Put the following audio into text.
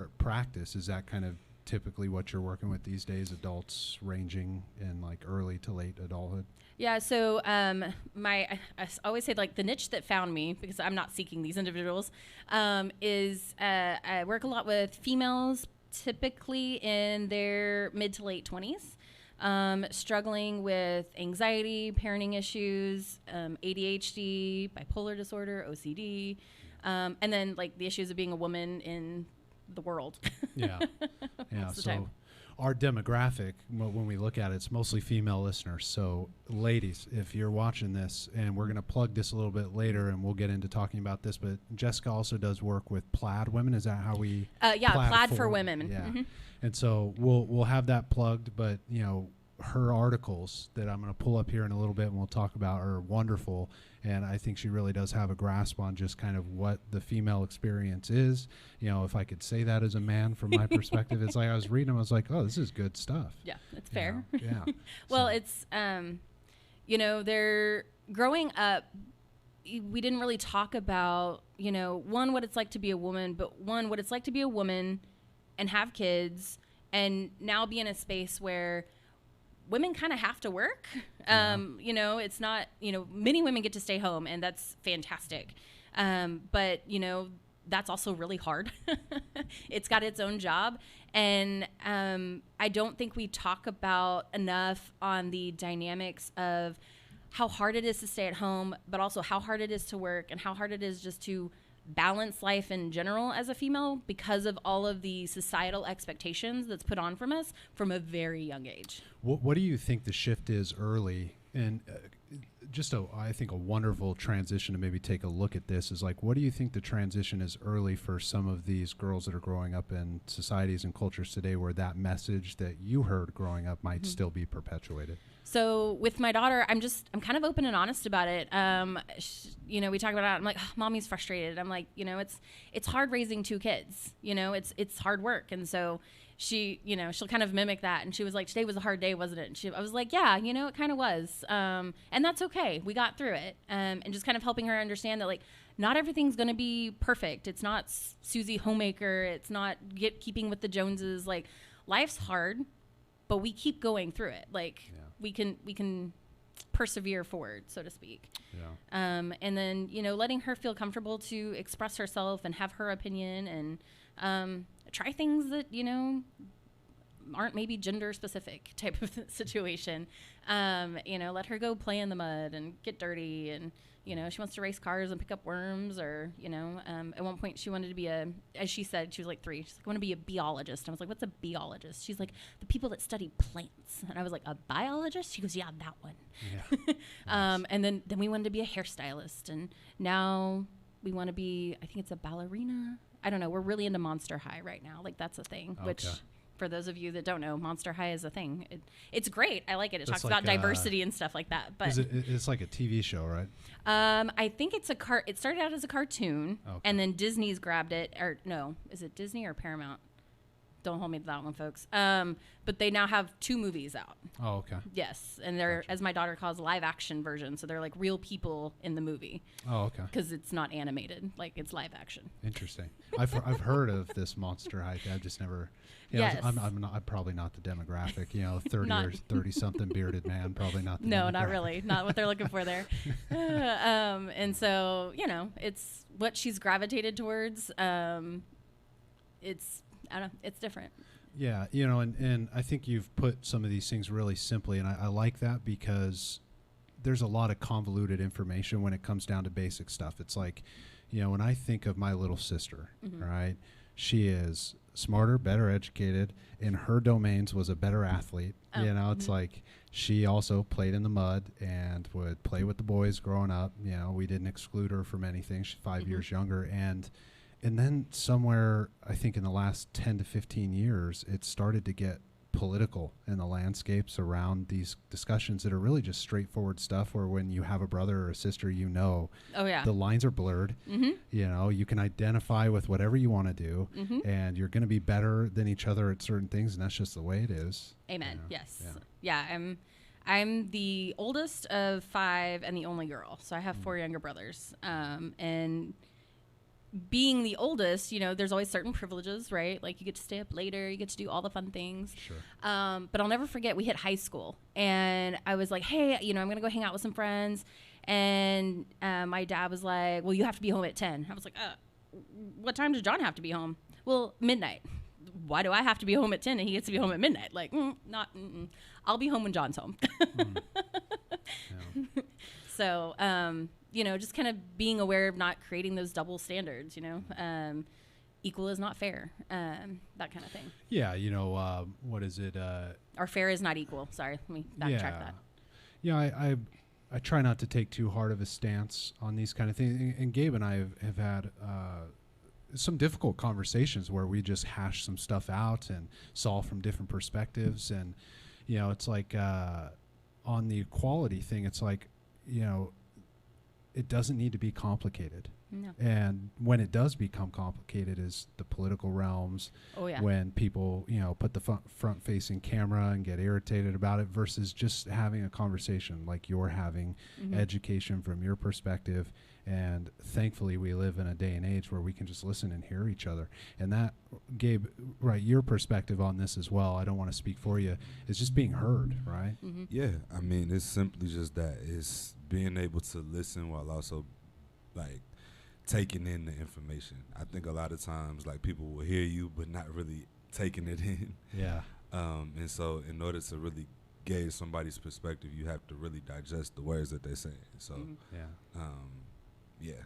your practice, is that kind of typically what you're working with these days, adults ranging in like early to late adulthood? Yeah, so I always say like the niche that found me, because I'm not seeking these individuals, is I work a lot with females, typically in their mid to late 20s, struggling with anxiety, parenting issues, ADHD, bipolar disorder, OCD, and then like the issues of being a woman in the world. Yeah. Yeah. Most of the So time. our demographic, when we look at it, it's mostly female listeners. So ladies, if you're watching this, and we're going to plug this a little bit later and we'll get into talking about this, but Jessica also does work with plaid women. Is that how we? Yeah, plaid for women. Yeah. Mm-hmm. And so we'll have that plugged, but you know, her articles that I'm going to pull up here in a little bit and we'll talk about are wonderful. And I think she really does have a grasp on just kind of what the female experience is. You know, if I could say that as a man from my perspective, it's like I was reading them, I was like, oh, this is good stuff. Yeah, that's fair. Yeah. Well, it's, you know, they're growing up. We didn't really talk about, you know, one, what it's like to be a woman, but one, what it's like to be a woman and have kids and now be in a space where women kind of have to work. You know, it's not, you know, many women get to stay home and that's fantastic. But, you know, that's also really hard. It's got its own job. And I don't think we talk about enough on the dynamics of how hard it is to stay at home, but also how hard it is to work and how hard it is just to balance life in general as a female because of all of the societal expectations that's put on from us from a very young age. What do you think the shift is early? And I think a wonderful transition to maybe take a look at this is like, what do you think the transition is early for some of these girls that are growing up in societies and cultures today where that message that you heard growing up might still be perpetuated? So with my daughter, I'm kind of open and honest about it. You know, we talk about it. I'm like, oh, mommy's frustrated. I'm like, you know, it's hard raising two kids. You know, it's hard work. And so she, you know, she'll kind of mimic that. And she was like, today was a hard day, wasn't it? And I was like, yeah, you know, it kind of was. And that's okay. We got through it. And just kind of helping her understand that like, not everything's going to be perfect. It's not Susie Homemaker. It's not keeping with the Joneses. Like life's hard, but we keep going through it. Like we can persevere forward, so to speak. Yeah. And then, you know, letting her feel comfortable to express herself and have her opinion and try things that, you know, aren't maybe gender specific type of situation. You know, let her go play in the mud and get dirty. And, you know, she wants to race cars and pick up worms or, you know, at one point she wanted to be as she said, she was like 3. She's like, I want to be a biologist. And I was like, what's a biologist? She's like, the people that study plants. And I was like, a biologist? She goes, yeah, that one. Yeah. Nice. And then we wanted to be a hairstylist. And now we want to be, I think it's a ballerina. I don't know. We're really into Monster High right now. Like that's a thing, which for those of you that don't know, Monster High is a thing. It's great. I like it. It talks about diversity and stuff like that. But it's like a TV show, right? I think it's it started out as a cartoon and then Disney's grabbed it. Or no, is it Disney or Paramount? Don't hold me to that one, folks. But they now have 2 movies out. Oh, okay. Yes, and they're, as my daughter calls, live action version. So they're like real people in the movie. Oh, okay. Because it's not animated, like it's live action. Interesting. I've heard of this Monster High. I've just never. You know, Yes. I'm probably not the demographic. You know, 30 something bearded man. Probably not. No, not really. Not what they're looking for there. And so you know, it's what she's gravitated towards. It's I don't know. It's different. Yeah, you know, and I think you've put some of these things really simply, and I like that because there's a lot of convoluted information when it comes down to basic stuff. It's like, you know, when I think of my little sister, right, she is smarter, better educated, in her domains was a better athlete. You know, it's like she also played in the mud and would play with the boys growing up. You know, we didn't exclude her from anything. She's 5 years younger. And then somewhere, I think in the last 10 to 15 years, it started to get political in the landscapes around these discussions that are really just straightforward stuff where when you have a brother or a sister, you know, the lines are blurred. You know, you can identify with whatever you want to do and you're going to be better than each other at certain things. And that's just the way it is. Amen. You know? Yes. Yeah. I'm the oldest of 5 and the only girl. So I have 4 younger brothers. And being the oldest, you know, there's always certain privileges, right? Like you get to stay up later, you get to do all the fun things. Sure. But I'll never forget, we hit high school and I was like, hey, you know, I'm going to go hang out with some friends. And my dad was like, well, you have to be home at 10. I was like, what time does John have to be home? Well, midnight. Why do I have to be home at 10 and he gets to be home at midnight? Like, I'll be home when John's home. Yeah. So, you know, just kind of being aware of not creating those double standards, you know, equal is not fair, that kind of thing. Yeah, you know, what is it? Or fair is not equal. Sorry, let me backtrack that. Yeah, I try not to take too hard of a stance on these kind of things. And Gabe and I have had some difficult conversations where we just hash some stuff out and saw from different perspectives. And, you know, it's like on the equality thing, it's like, you know, it doesn't need to be complicated. No. And when it does become complicated is the political realms. Oh, yeah. When people, you know, put the front-facing camera and get irritated about it versus just having a conversation like you're having, education from your perspective. And thankfully, we live in a day and age where we can just listen and hear each other. And that, Gabe, right, your perspective on this as well, I don't want to speak for you, is just being heard, right? Mm-hmm. Yeah, I mean, it's simply just that. It's being able to listen while also, like, taking in the information. I think a lot of times, like, people will hear you but not really taking it in. Yeah. And so in order to really gauge somebody's perspective, you have to really digest the words that they're saying. So, Yeah. yeah.